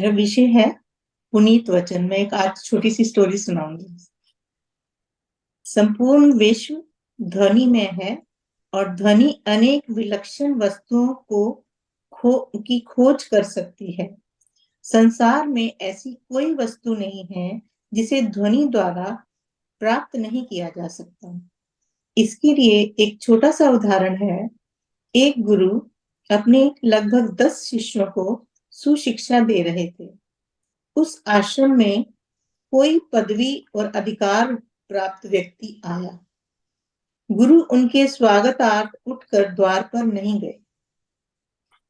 मेरा विषय है पुनीत वचन। मैं एक आज छोटी सी स्टोरी सुनाऊंगी। संपूर्ण विश्व ध्वनि में है और ध्वनि अनेक विलक्षण वस्तुओं की खोज कर सकती है। संसार में ऐसी कोई वस्तु नहीं है जिसे ध्वनि द्वारा प्राप्त नहीं किया जा सकता। इसके लिए एक छोटा सा उदाहरण है। एक गुरु अपने लगभग 10 शिष्यों को सुशिक्षा दे रहे थे। उस आश्रम में कोई पदवी और अधिकार प्राप्त व्यक्ति आया। गुरु उनके स्वागतार्थ उठकर द्वार पर नहीं गए।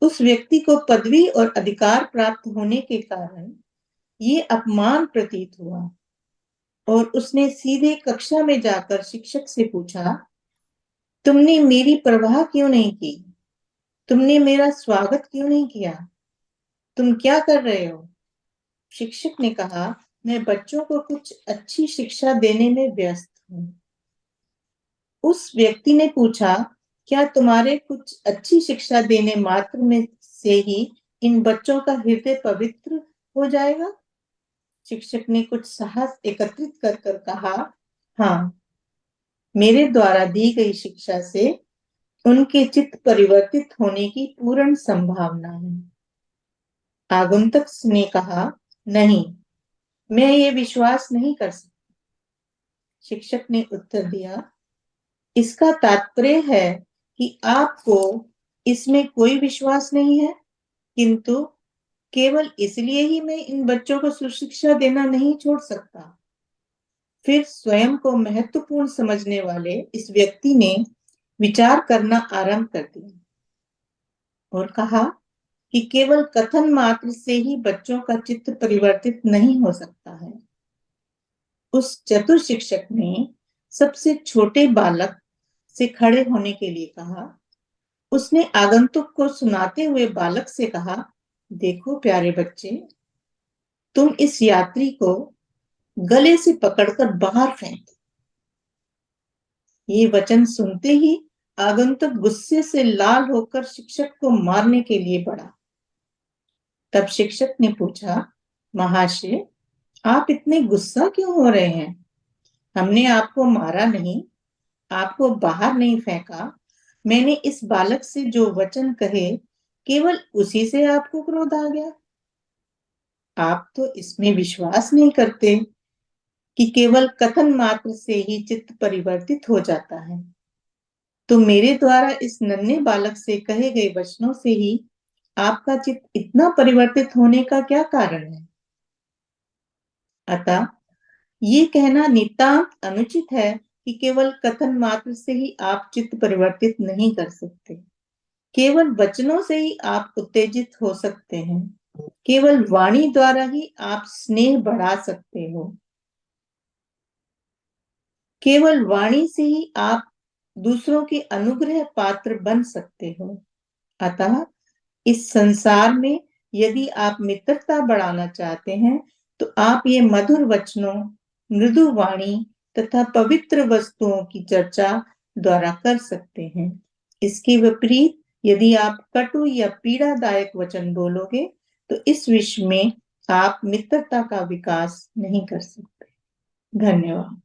उस व्यक्ति को पदवी और अधिकार प्राप्त होने के कारण ये अपमान प्रतीत हुआ और उसने सीधे कक्षा में जाकर शिक्षक से पूछा, तुमने मेरी परवाह क्यों नहीं की? तुमने मेरा स्वागत क्यों नहीं किया? तुम क्या कर रहे हो? शिक्षक ने कहा, मैं बच्चों को कुछ अच्छी शिक्षा देने में व्यस्त हूं। उस व्यक्ति ने पूछा, क्या तुम्हारे कुछ अच्छी शिक्षा देने मात्र में से ही इन बच्चों का हृदय पवित्र हो जाएगा? शिक्षक ने कुछ साहस एकत्रित कर कर कहा, हाँ, मेरे द्वारा दी गई शिक्षा से उनके चित्त परिवर्तित होने की पूर्ण संभावना है। आगंतुक ने कहा, नहीं, मैं ये विश्वास नहीं कर सकता। शिक्षक ने उत्तर दिया, इसका तात्पर्य है कि आपको इसमें कोई विश्वास नहीं है, किंतु केवल इसलिए ही मैं इन बच्चों को सुशिक्षा देना नहीं छोड़ सकता। फिर स्वयं को महत्वपूर्ण समझने वाले इस व्यक्ति ने विचार करना आरंभ कर दिया और कहा कि केवल कथन मात्र से ही बच्चों का चित्त परिवर्तित नहीं हो सकता है। उस चतुर शिक्षक ने सबसे छोटे बालक से खड़े होने के लिए कहा। उसने आगंतुक को सुनाते हुए बालक से कहा, देखो प्यारे बच्चे, तुम इस यात्री को गले से पकड़कर बाहर फेंक दो। ये वचन सुनते ही आगंतुक गुस्से से लाल होकर शिक्षक को मारने के लिए बढ़ा। तब शिक्षक ने पूछा, महाशय, आप इतने गुस्सा क्यों हो रहे हैं? हमने आपको मारा नहीं, आपको बाहर नहीं फेंका। मैंने इस बालक से जो वचन कहे, केवल उसी से आपको क्रोध आ गया। आप तो इसमें विश्वास नहीं करते कि केवल कथन मात्र से ही चित्त परिवर्तित हो जाता है। तो मेरे द्वारा इस नन्हे बालक से कहे गए वचनों से ही आपका चित्त इतना परिवर्तित होने का क्या कारण है? अतः ये कहना नितांत अनुचित है कि केवल कथन मात्र से ही आप चित्त परिवर्तित नहीं कर सकते। केवल वचनों से ही आप उत्तेजित हो सकते हैं। केवल वाणी द्वारा ही आप स्नेह बढ़ा सकते हो। केवल वाणी से ही आप दूसरों के अनुग्रह पात्र बन सकते हो। अतः इस संसार में यदि आप मित्रता बढ़ाना चाहते हैं, तो आप ये मधुर वचनों, मृदु वाणी तथा पवित्र वस्तुओं की चर्चा द्वारा कर सकते हैं। इसके विपरीत यदि आप कटु या पीड़ादायक वचन बोलोगे, तो इस विश्व में आप मित्रता का विकास नहीं कर सकते। धन्यवाद।